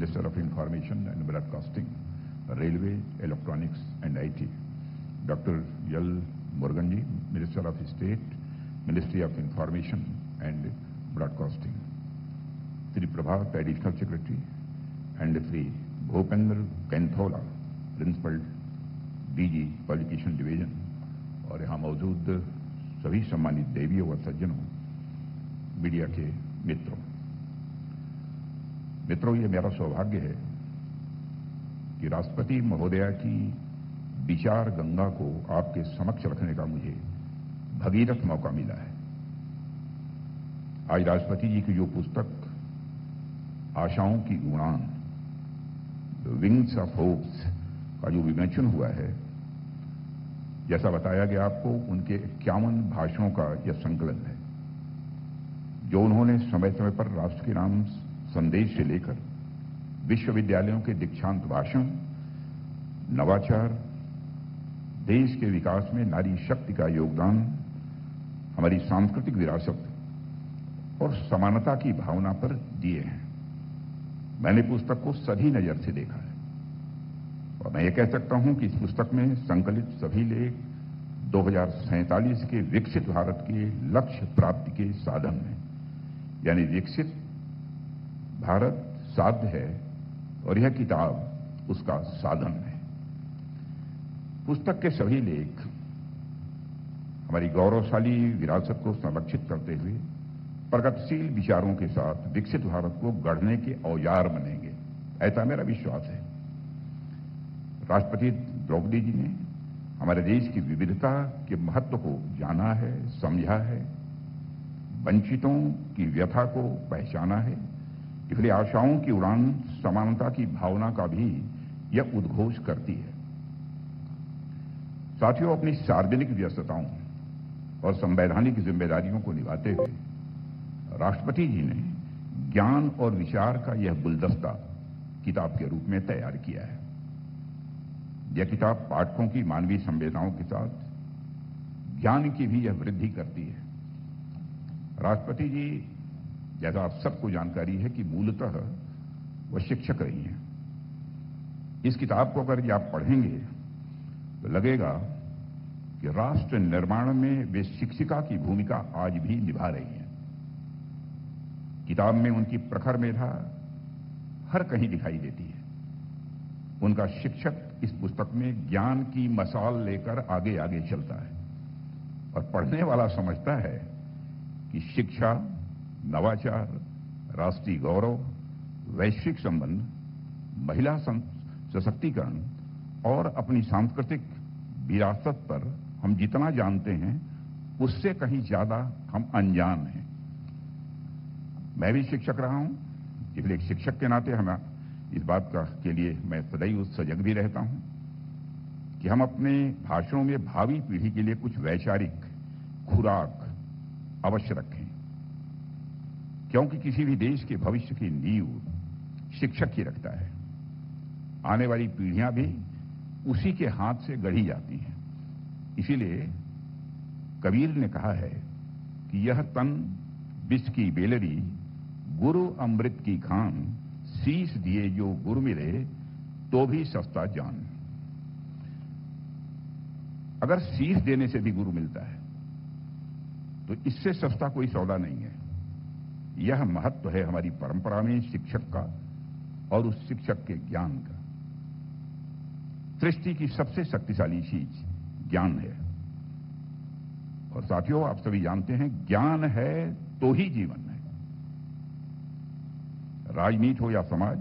Minister of Information and Broadcasting, Railway, Electronics and IT. Dr. L. Muruganji, Minister of State, Ministry of Information and Broadcasting. Sri Prabhat, Additional Secretary, and Sri Bhupendra Kenthola, Principal DG Publication Division, और यहाँ मौजूद सभी सम्मानित देवियों व सज्जनों, media के मित्रों, ये मेरा सौभाग्य है कि राष्ट्रपति महोदया की विचार गंगा को आपके समक्ष रखने का मुझे भगीरथ मौका मिला है। आज राष्ट्रपति जी की जो पुस्तक आशाओं की उड़ान, विंग्स ऑफ होप्स का जो विमोचन हुआ है, जैसा बताया गया आपको, उनके 51 भाषणों का यह संकलन है जो उन्होंने समय समय पर राष्ट्र के नाम संदेश से लेकर विश्वविद्यालयों के दीक्षांत भाषण, नवाचार, देश के विकास में नारी शक्ति का योगदान, हमारी सांस्कृतिक विरासत और समानता की भावना पर दिए हैं। मैंने पुस्तक को सधी नजर से देखा है और मैं ये कह सकता हूं कि इस पुस्तक में संकलित सभी लेख 2047 के विकसित भारत के लक्ष्य प्राप्ति के साधन हैं। यानी विकसित भारत साध्य है और यह किताब उसका साधन है। पुस्तक के सभी लेख हमारी गौरवशाली विरासत को संरक्षित करते हुए प्रगतिशील विचारों के साथ विकसित भारत को गढ़ने के औजार बनेंगे, ऐसा मेरा विश्वास है। राष्ट्रपति द्रौपदी जी ने हमारे देश की विविधता के महत्व को जाना है, समझा है, वंचितों की व्यथा को पहचाना है। इसलिए आशाओं की उड़ान समानता की भावना का भी यह उद्घोष करती है। साथियों, अपनी सार्वजनिक व्यस्तताओं और संवैधानिक जिम्मेदारियों को निभाते हुए राष्ट्रपति जी ने ज्ञान और विचार का यह गुलदस्ता किताब के रूप में तैयार किया है। यह किताब पाठकों की मानवीय संवेदनाओं के साथ ज्ञान की भी यह वृद्धि करती है। राष्ट्रपति जी, जैसा आप सबको जानकारी है कि मूलतः वह शिक्षक रही हैं। इस किताब को अगर आप पढ़ेंगे तो लगेगा कि राष्ट्र निर्माण में वे शिक्षिका की भूमिका आज भी निभा रही हैं। किताब में उनकी प्रखर मेधा हर कहीं दिखाई देती है। उनका शिक्षक इस पुस्तक में ज्ञान की मशाल लेकर आगे आगे चलता है और पढ़ने वाला समझता है कि शिक्षा, नवाचार, राष्ट्रीय गौरव, वैश्विक संबंध, महिला सशक्तिकरण और अपनी सांस्कृतिक विरासत पर हम जितना जानते हैं उससे कहीं ज्यादा हम अनजान हैं। मैं भी शिक्षक रहा हूं, इसलिए एक शिक्षक के नाते हमें इस बात के लिए मैं सदैव सजग भी रहता हूं कि हम अपने भाषणों में भावी पीढ़ी के लिए कुछ वैचारिक खुराक अवश्य रखें, क्योंकि किसी भी देश के भविष्य की नींव शिक्षक ही रखता है। आने वाली पीढ़ियां भी उसी के हाथ से गढ़ी जाती हैं। इसीलिए कबीर ने कहा है कि यह तन विष की बेलरी, गुरु अमृत की खान, शीश दिए जो गुरु मिले तो भी सस्ता जान। अगर शीश देने से भी गुरु मिलता है तो इससे सस्ता कोई सौदा नहीं है। यह महत्व है हमारी परंपरा में शिक्षक का और उस शिक्षक के ज्ञान का। सृष्टि की सबसे शक्तिशाली चीज ज्ञान है और साथियों, आप सभी जानते हैं ज्ञान है तो ही जीवन है। राजनीति हो या समाज,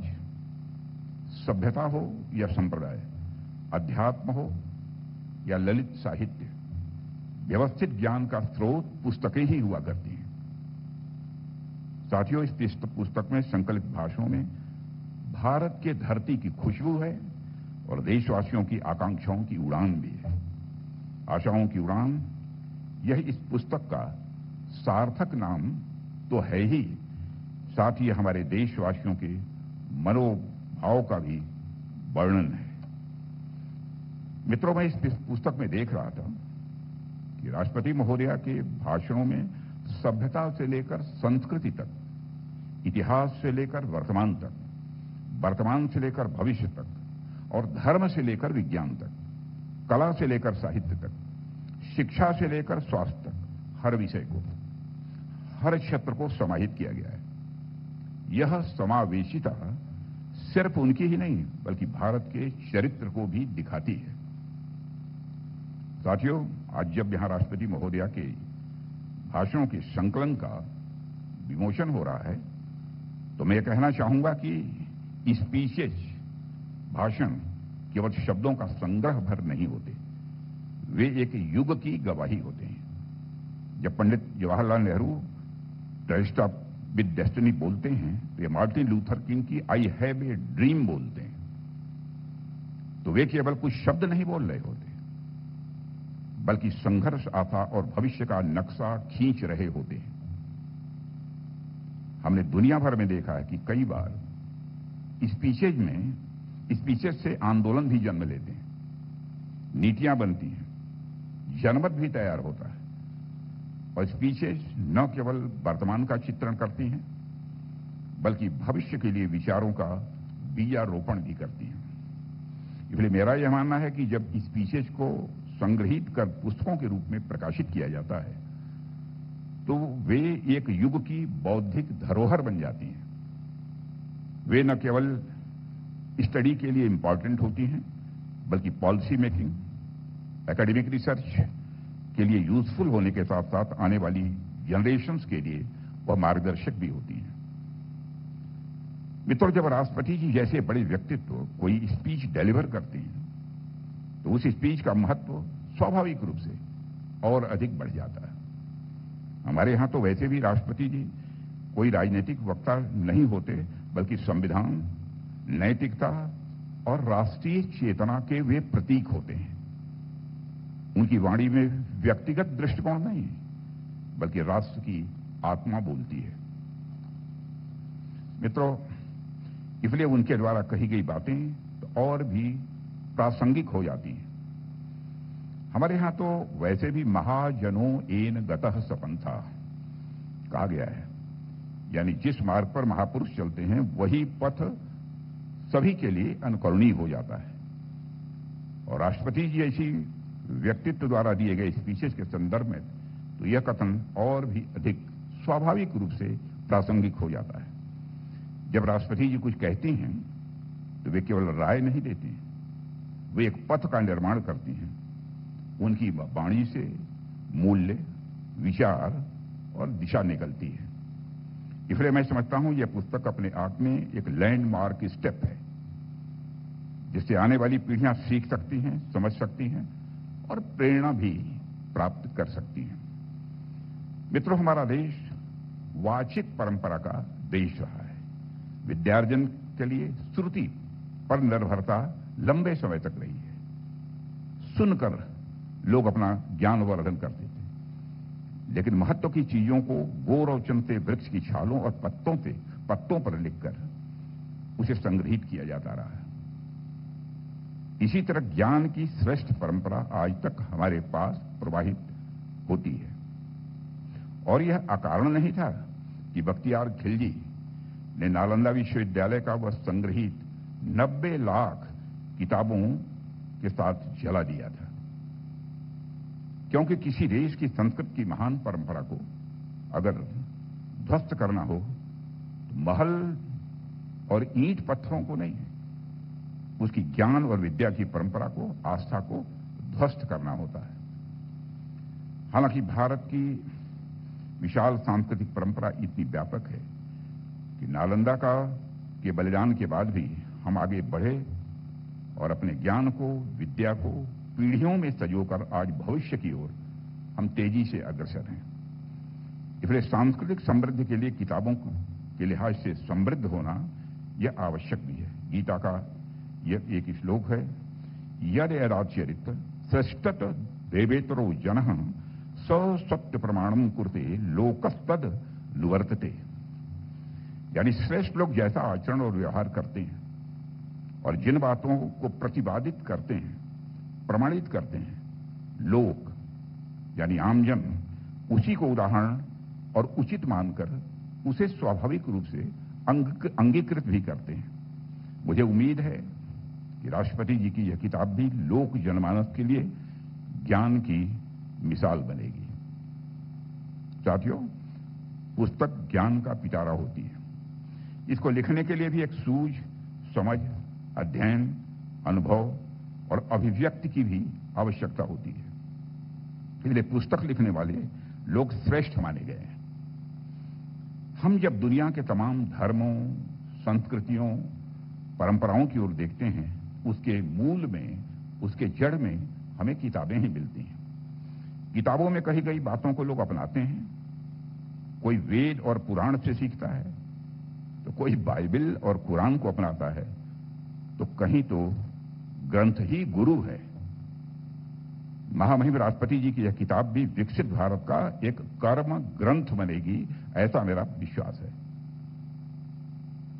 सभ्यता हो या संप्रदाय, अध्यात्म हो या ललित साहित्य, व्यवस्थित ज्ञान का स्रोत पुस्तकें ही हुआ करती हैं। साथियों, इस पुस्तक में संकलित भाषणों में भारत के धरती की खुशबू है और देशवासियों की आकांक्षाओं की उड़ान भी है। आशाओं की उड़ान, यह इस पुस्तक का सार्थक नाम तो है ही, साथ ही हमारे देशवासियों के मनोभाव का भी वर्णन है। मित्रों, मैं इस पुस्तक में देख रहा था कि राष्ट्रपति महोदया के भाषणों में सभ्यता से लेकर संस्कृति तक, इतिहास से लेकर वर्तमान तक वर्तमान से लेकर भविष्य तक, और धर्म से लेकर विज्ञान तक, कला से लेकर साहित्य तक, शिक्षा से लेकर स्वास्थ्य तक, हर विषय को, हर क्षेत्र को समाहित किया गया है। यह समावेशिता सिर्फ उनकी ही नहीं बल्कि भारत के चरित्र को भी दिखाती है। साथियों, आज जब यहां राष्ट्रपति महोदया के भाषणों के संकलन का विमोचन हो रहा है, तो मैं कहना चाहूंगा कि स्पीचेज, भाषण केवल शब्दों का संग्रह भर नहीं होते, वे एक युग की गवाही होते हैं। जब Pandit Jawaharlal Nehru tryst of with destiny बोलते हैं तो ये मार्टिन लूथर किंग की आई हैव ए ड्रीम बोलते हैं, तो वे केवल कुछ शब्द नहीं बोल रहे होते बल्कि संघर्ष आशा और भविष्य का नक्शा खींच रहे होते हैं। हमने दुनिया भर में देखा है कि कई बार स्पीचेज से आंदोलन भी जन्म लेते हैं, नीतियां बनती हैं, जनमत भी तैयार होता है, और स्पीचेज न केवल वर्तमान का चित्रण करती हैं बल्कि भविष्य के लिए विचारों का बीजारोपण भी करती हैं। इसलिए मेरा यह मानना है कि जब स्पीचेज को संग्रहित कर पुस्तकों के रूप में प्रकाशित किया जाता है तो वे एक युग की बौद्धिक धरोहर बन जाती हैं। वे न केवल स्टडी के लिए इंपॉर्टेंट होती हैं बल्कि पॉलिसी मेकिंग, एकेडमिक रिसर्च के लिए यूजफुल होने के साथ साथ आने वाली जनरेशंस के लिए वह मार्गदर्शक भी होती हैं। मित्रों, जब राष्ट्रपति जी जैसे बड़े व्यक्तित्व कोई स्पीच डिलीवर करते हैं तो उस स्पीच का महत्व स्वाभाविक रूप से और अधिक बढ़ जाता है। हमारे यहां तो वैसे भी राष्ट्रपति जी कोई राजनीतिक वक्ता नहीं होते बल्कि संविधान, नैतिकता और राष्ट्रीय चेतना के वे प्रतीक होते हैं। उनकी वाणी में व्यक्तिगत दृष्टिकोण नहीं बल्कि राष्ट्र की आत्मा बोलती है। मित्रों, इसलिए उनके द्वारा कही गई बातें तो और भी प्रासंगिक हो जाती हैं। हमारे यहां तो वैसे भी महाजनो एन गतः सपंथा कहा गया है, यानी जिस मार्ग पर महापुरुष चलते हैं वही पथ सभी के लिए अनुकरणीय हो जाता है। और राष्ट्रपति जी ऐसी व्यक्तित्व द्वारा दिए गए स्पीचेस के संदर्भ में तो यह कथन और भी अधिक स्वाभाविक रूप से प्रासंगिक हो जाता है। जब राष्ट्रपति जी कुछ कहती हैं तो वे केवल राय नहीं देती हैं, वे एक पथ का निर्माण करती हैं। उनकी वाणी से मूल्य, विचार और दिशा निकलती है। इसलिए मैं समझता हूं यह पुस्तक अपने आप में एक लैंडमार्क स्टेप है जिससे आने वाली पीढ़ियां सीख सकती हैं, समझ सकती हैं और प्रेरणा भी प्राप्त कर सकती हैं। मित्रों, हमारा देश वाचिक परंपरा का देश रहा है। विद्यार्जन के लिए श्रुति पर निर्भरता लंबे समय तक रही है। सुनकर लोग अपना ज्ञानवर्धन करते थे, लेकिन महत्व की चीजों को गौरव चमते वृक्ष की छालों और पत्तों पर लिखकर उसे संग्रहित किया जाता रहा है। इसी तरह ज्ञान की श्रेष्ठ परंपरा आज तक हमारे पास प्रवाहित होती है। और यह अकारण नहीं था कि बख्तियार खिलजी ने नालंदा विश्वविद्यालय का वह संग्रहित 90 लाख किताबों के साथ जला दिया था, क्योंकि किसी देश की संस्कृत की महान परंपरा को अगर ध्वस्त करना हो तो महल और ईंट पत्थरों को नहीं, उसकी ज्ञान और विद्या की परंपरा को, आस्था को ध्वस्त करना होता है। हालांकि भारत की विशाल सांस्कृतिक परंपरा इतनी व्यापक है कि नालंदा के बलिदान के बाद भी हम आगे बढ़े और अपने ज्ञान को, विद्या को पीढ़ियों में संजोकर आज भविष्य की ओर हम तेजी से अग्रसर हैं। इसलिए सांस्कृतिक समृद्धि के लिए किताबों के लिहाज से समृद्ध होना यह आवश्यक भी है। गीता का यह एक श्लोक है, यद यदाचरित श्रेष्ठत देवेतरो जनः स सत्य प्रमाणम कुरते लोकस्तद लुवर्तते। यानी श्रेष्ठ लोग जैसा आचरण और व्यवहार करते हैं और जिन बातों को प्रतिपादित करते हैं, प्रमाणित करते हैं, लोग यानी आमजन उसी को उदाहरण और उचित मानकर उसे स्वाभाविक रूप से अंगीकृत भी करते हैं। मुझे उम्मीद है कि राष्ट्रपति जी की यह किताब भी लोक जनमानस के लिए ज्ञान की मिसाल बनेगी। साथियों, पुस्तक ज्ञान का पिटारा होती है। इसको लिखने के लिए भी एक सूझ, समझ, अध्ययन, अनुभव और अभिव्यक्ति की भी आवश्यकता होती है। इसलिए पुस्तक लिखने वाले लोग श्रेष्ठ माने गए हैं। हम जब दुनिया के तमाम धर्मों, संस्कृतियों, परंपराओं की ओर देखते हैं, उसके मूल में, उसके जड़ में हमें किताबें ही मिलती हैं। किताबों में कही गई बातों को लोग अपनाते हैं। कोई वेद और पुराण से सीखता है, तो कोई बाइबल और कुरान को अपनाता है, तो कहीं तो ग्रंथ ही गुरु है। महामहिम राष्ट्रपति जी की यह किताब भी विकसित भारत का एक कर्म ग्रंथ बनेगी, ऐसा मेरा विश्वास है।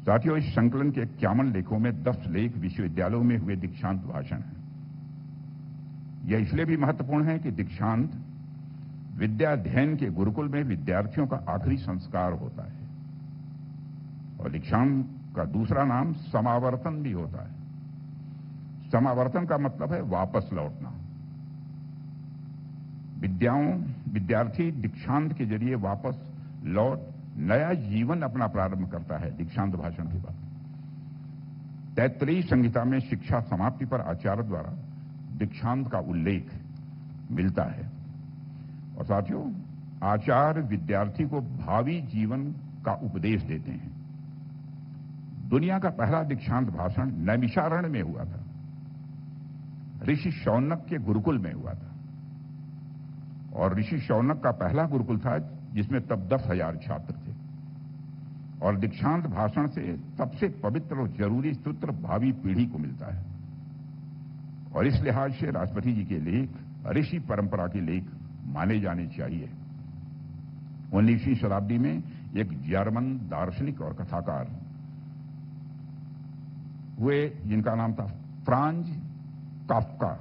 साथियों, इस संकलन के 51 लेखों में 10 लेख विश्वविद्यालयों में हुए दीक्षांत भाषण हैं। यह इसलिए भी महत्वपूर्ण है कि दीक्षांत विद्याध्ययन के गुरुकुल में विद्यार्थियों का आखिरी संस्कार होता है, और दीक्षांत का दूसरा नाम समावर्तन भी होता है। समावर्तन का मतलब है वापस लौटना। विद्यार्थी दीक्षांत के जरिए वापस लौट नया जीवन अपना प्रारंभ करता है। दीक्षांत भाषण के बाद तैत्तिरीय संहिता में शिक्षा समाप्ति पर आचार्य द्वारा दीक्षांत का उल्लेख मिलता है। और साथियों, आचार्य विद्यार्थी को भावी जीवन का उपदेश देते हैं। दुनिया का पहला दीक्षांत भाषण नैमिषारण्य में हुआ था, ऋषि शौनक के गुरुकुल में हुआ था। और ऋषि शौनक का पहला गुरुकुल था जिसमें तब 10,000 छात्र थे। और दीक्षांत भाषण से सबसे पवित्र और जरूरी सूत्र भावी पीढ़ी को मिलता है। और इस लिहाज से राष्ट्रपति जी के लेख ऋषि परंपरा के लेख माने जाने चाहिए। 19वीं शताब्दी में एक जर्मन दार्शनिक और कथाकार हुए जिनका नाम था फ्रांज काफ्का।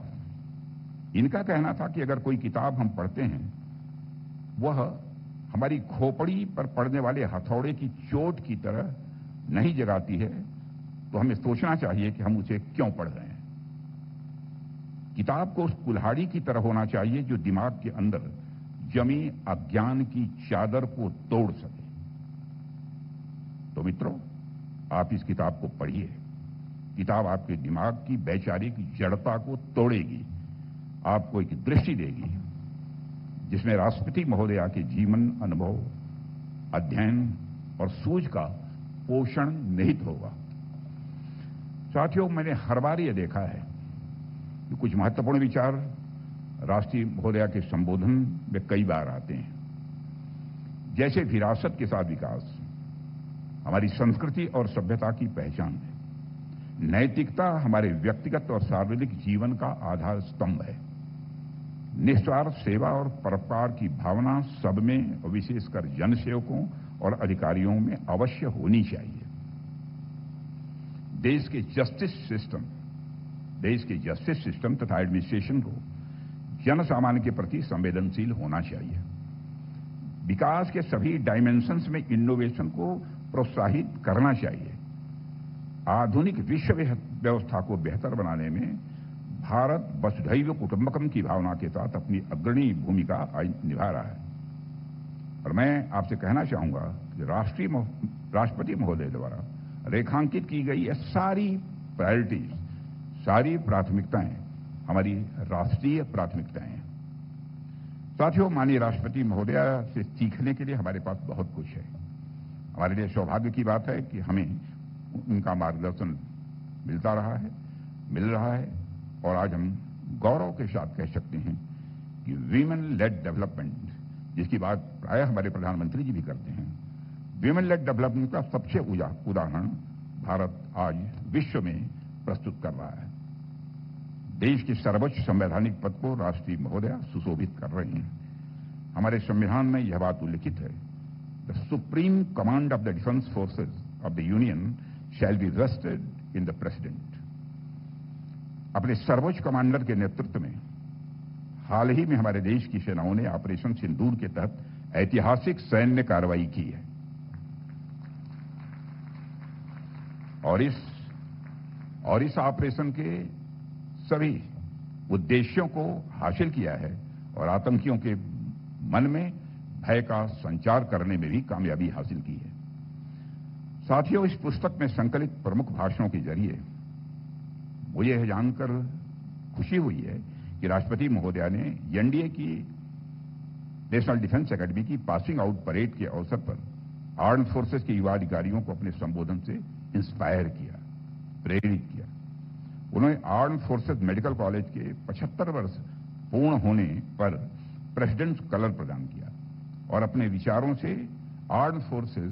इनका कहना था कि अगर कोई किताब हम पढ़ते हैं, वह हमारी खोपड़ी पर पड़ने वाले हथौड़े की चोट की तरह नहीं जगाती है, तो हमें सोचना चाहिए कि हम उसे क्यों पढ़ रहे हैं। किताब को उस कुल्हाड़ी की तरह होना चाहिए जो दिमाग के अंदर जमी अज्ञान की चादर को तोड़ सके। तो मित्रों, आप इस किताब को पढ़िए। किताब आपके दिमाग की वैचारिक जड़ता को तोड़ेगी, आपको एक दृष्टि देगी जिसमें राष्ट्रपति महोदया के जीवन, अनुभव, अध्ययन और सूझ का पोषण निहित होगा। साथियों, मैंने हर बार यह देखा है कि कुछ महत्वपूर्ण विचार राष्ट्रीय महोदया के संबोधन में कई बार आते हैं, जैसे विरासत के साथ विकास हमारी संस्कृति और सभ्यता की पहचान है। नैतिकता हमारे व्यक्तिगत और सार्वजनिक जीवन का आधार स्तंभ है। निस्वार्थ सेवा और परोपकार की भावना सब में, विशेषकर जनसेवकों और अधिकारियों में अवश्य होनी चाहिए। देश के जस्टिस सिस्टम तथा एडमिनिस्ट्रेशन को जन सामान्य के प्रति संवेदनशील होना चाहिए। विकास के सभी डायमेंशंस में इनोवेशन को प्रोत्साहित करना चाहिए। आधुनिक विश्व व्यवस्था को बेहतर बनाने में भारत वसुधैव कुटुंबकम की भावना के साथ अपनी अग्रणी भूमिका निभा रहा है। और मैं आपसे कहना चाहूंगा कि राष्ट्रपति महोदय द्वारा रेखांकित की गई ये सारी प्रायोरिटीज, सारी प्राथमिकताएं हमारी राष्ट्रीय प्राथमिकताएं हैं। साथियों, माननीय राष्ट्रपति महोदया से सीखने के लिए हमारे पास बहुत कुछ है। हमारे लिए सौभाग्य की बात है कि हमें उनका मार्गदर्शन मिल रहा है और आज हम गौरव के साथ कह सकते हैं कि वीमेन लेड डेवलपमेंट, जिसकी बात प्रायः हमारे प्रधानमंत्री जी भी करते हैं, वीमेन लेड डेवलपमेंट का सबसे उदाहरण भारत आज विश्व में प्रस्तुत कर रहा है। देश के सर्वोच्च संवैधानिक पद को राष्ट्रीय महोदया सुशोभित कर रही हैं। हमारे संविधान में यह बात उल्लिखित है, the supreme command of the defence forces of the union shall be vested in the president. अपने सर्वोच्च कमांडर के नेतृत्व में हाल ही में हमारे देश की सेनाओं ने ऑपरेशन सिंदूर के तहत ऐतिहासिक सैन्य कार्रवाई की है। और इस और इस ऑपरेशन के सभी उद्देश्यों को हासिल किया है और आतंकियों के मन में भय का संचार करने में भी कामयाबी हासिल की है। साथियों, इस पुस्तक में संकलित प्रमुख भाषणों के जरिए मुझे यह जानकर खुशी हुई है कि राष्ट्रपति महोदया ने एनडीए की नेशनल डिफेंस एकेडमी की पासिंग आउट परेड के अवसर पर आर्म्ड फोर्सेस के युवा अधिकारियों को अपने संबोधन से इंस्पायर किया, प्रेरित किया। उन्होंने आर्म्ड फोर्सेस मेडिकल कॉलेज के 75 वर्ष पूर्ण होने पर प्रेसिडेंट्स कलर प्रदान किया और अपने विचारों से आर्म्ड फोर्सेस